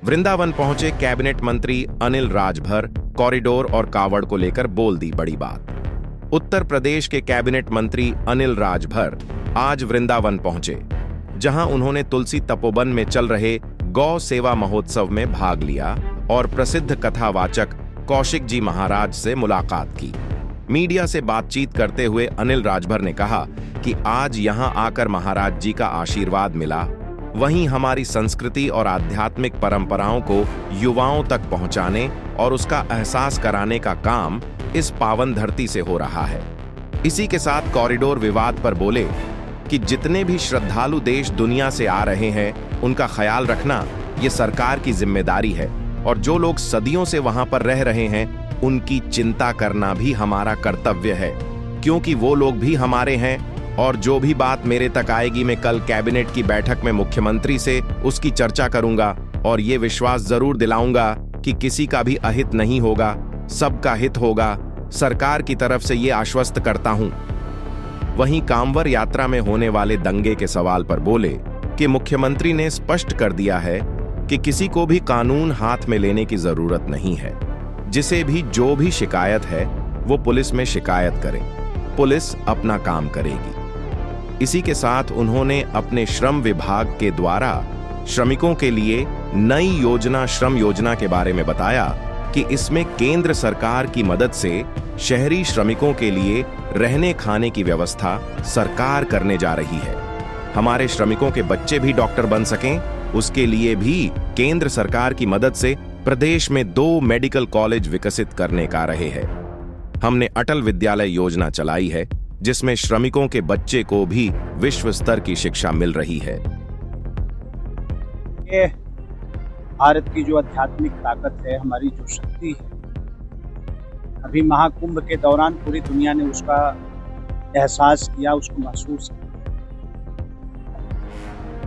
वृंदावन पहुंचे कैबिनेट मंत्री अनिल राजभर कॉरिडोर और कावड़ को लेकर बोल दी बड़ी बात। उत्तर प्रदेश के कैबिनेट मंत्री अनिल राजभर आज वृंदावन पहुंचे, जहां उन्होंने तुलसी तपोवन में चल रहे गौ सेवा महोत्सव में भाग लिया और प्रसिद्ध कथावाचक कौशिक जी महाराज से मुलाकात की। मीडिया से बातचीत करते हुए अनिल राजभर ने कहा कि आज यहां आकर महाराज जी का आशीर्वाद मिला, वहीं हमारी संस्कृति और आध्यात्मिक परंपराओं को युवाओं तक पहुंचाने और उसका एहसास कराने का काम इस पावन धरती से हो रहा है। इसी के साथ कॉरिडोर विवाद पर बोले कि जितने भी श्रद्धालु देश दुनिया से आ रहे हैं उनका ख्याल रखना ये सरकार की जिम्मेदारी है, और जो लोग सदियों से वहां पर रह रहे हैं उनकी चिंता करना भी हमारा कर्तव्य है, क्योंकि वो लोग भी हमारे हैं। और जो भी बात मेरे तक आएगी मैं कल कैबिनेट की बैठक में मुख्यमंत्री से उसकी चर्चा करूंगा और ये विश्वास जरूर दिलाऊंगा कि किसी का भी अहित नहीं होगा, सबका हित होगा। सरकार की तरफ से ये आश्वस्त करता हूं। वहीं कांवर यात्रा में होने वाले दंगे के सवाल पर बोले कि मुख्यमंत्री ने स्पष्ट कर दिया है कि किसी को भी कानून हाथ में लेने की जरूरत नहीं है। जिसे भी जो भी शिकायत है वो पुलिस में शिकायत करें, पुलिस अपना काम करेगी। इसी के साथ उन्होंने अपने श्रम विभाग के द्वारा श्रमिकों के लिए नई योजना श्रम योजना के बारे में बताया कि इसमें केंद्र सरकार की मदद से शहरी श्रमिकों के लिए रहने खाने की व्यवस्था सरकार करने जा रही है। हमारे श्रमिकों के बच्चे भी डॉक्टर बन सकें, उसके लिए भी केंद्र सरकार की मदद से प्रदेश में 2 मेडिकल कॉलेज विकसित करने का रहे हैं। हमने अटल विद्यालय योजना चलाई है, जिसमें श्रमिकों के बच्चे को भी विश्व स्तर की शिक्षा मिल रही है। ये भारत की जो आध्यात्मिक ताकत है, हमारी जो शक्ति है, अभी महाकुंभ के दौरान पूरी दुनिया ने उसका एहसास किया, उसको महसूस किया।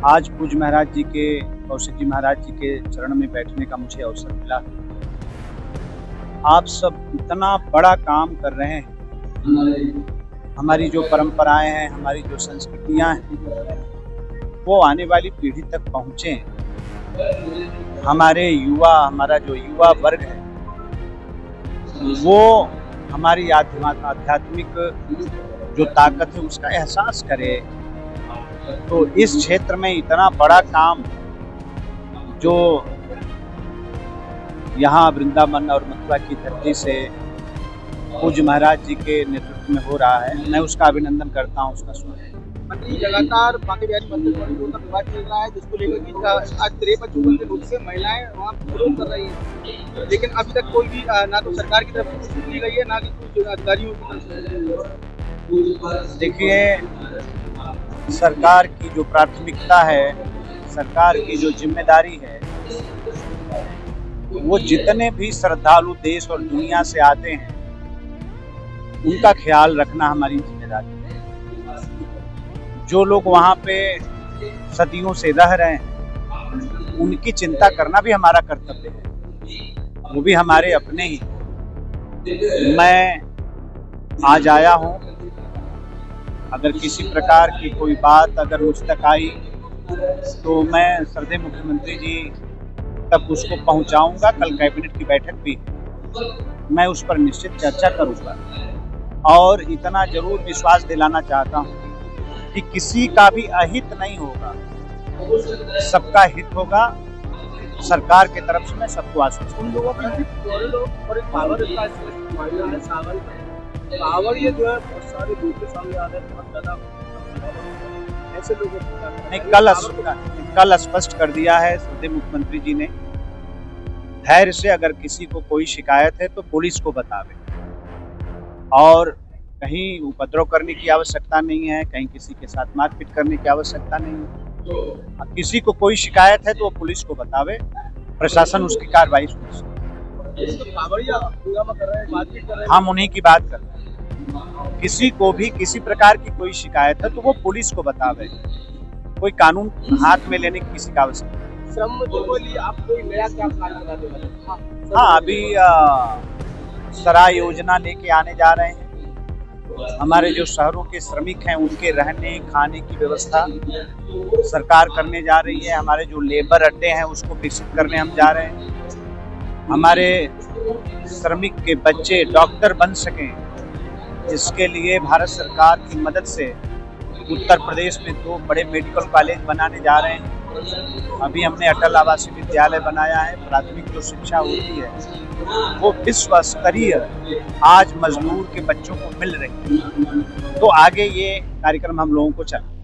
आज पूज्य महाराज जी के, कौशिक जी महाराज जी के चरण में बैठने का मुझे अवसर मिला। आप सब इतना बड़ा काम कर रहे हैं। हमारी जो परंपराएं हैं, हमारी जो संस्कृतियां हैं, वो आने वाली पीढ़ी तक पहुंचे। हमारे युवा, हमारा जो युवा वर्ग है, वो हमारी आध्यात्मिक जो ताकत है उसका एहसास करे। तो इस क्षेत्र में इतना बड़ा काम जो यहाँ वृंदावन और मथुरा की धरती से पूज्य महाराज जी के नेतृत्व में हो रहा है, मैं उसका अभिनंदन करता हूँ, उसका स्वागत। लगातार बांके बिहारी मंदिर का विवाद चल रहा है, जिसको लेकर कि आज 53 रूप से महिलाएं वहाँ विरोध कर रही हैं, लेकिन अभी तक कोई भी ना तो सरकार की तरफ से कुछ दी गई है, ना कि कुछ अधिकारियों की तरफ से। देखिए, सरकार की जो प्राथमिकता है, सरकार की जो जिम्मेदारी है, वो जितने भी श्रद्धालु देश और दुनिया से आते हैं उनका ख्याल रखना हमारी जिम्मेदारी है। जो लोग वहाँ पे सदियों से रह रहे हैं उनकी चिंता करना भी हमारा कर्तव्य है, वो भी हमारे अपने ही। मैं आज आया हूँ, अगर किसी प्रकार की कोई बात अगर मुझ तक आई तो मैं श्रद्धेय मुख्यमंत्री जी तक उसको पहुँचाऊँगा। कल कैबिनेट की बैठक भी है, मैं उस पर निश्चित चर्चा करूँगा और इतना जरूर विश्वास दिलाना चाहता हूँ कि किसी का भी अहित नहीं होगा, सबका हित होगा। सरकार की तरफ से मैं सबको आश्वस्त उन लोगों का और एक पावर ये जो है बहुत सारे लोगों के सामने आ रहे हैं, बहुत ज्यादा ऐसे लोगों ने कल स्पष्ट कर दिया है श्रद्धेय मुख्यमंत्री जी ने। धैर्य से अगर किसी को कोई शिकायत है तो पुलिस को बतावे, और कहीं उपद्रव करने की आवश्यकता नहीं है, कहीं किसी के साथ मारपीट करने की आवश्यकता नहीं है। किसी को कोई शिकायत है तो वो पुलिस को बतावे, प्रशासन उसकी कार्रवाई सुनिश्चित। हम उन्हीं की बात कर रहे हैं। किसी को भी किसी प्रकार की कोई शिकायत है तो वो पुलिस को बतावे, कोई कानून हाथ में लेने की किसी का आवश्यकता नहीं। श्रम के लिए आप कोई नया क्या प्लान बना रहे हैं? हाँ, अभी सराय योजना लेके आने जा रहे हैं, हमारे जो शहरों के श्रमिक हैं उनके रहने खाने की व्यवस्था सरकार करने जा रही है। हमारे जो लेबर अड्डे हैं उसको विकसित करने हम जा रहे हैं। हमारे श्रमिक के बच्चे डॉक्टर बन सकें, इसके लिए भारत सरकार की मदद से उत्तर प्रदेश में 2 बड़े मेडिकल कॉलेज बनाने जा रहे हैं। अभी हमने अटल आवासीय विद्यालय बनाया है। प्राथमिक जो शिक्षा होती है वो विश्व स्तरीय आज मजदूर के बच्चों को मिल रही है। तो आगे ये कार्यक्रम हम लोगों को चला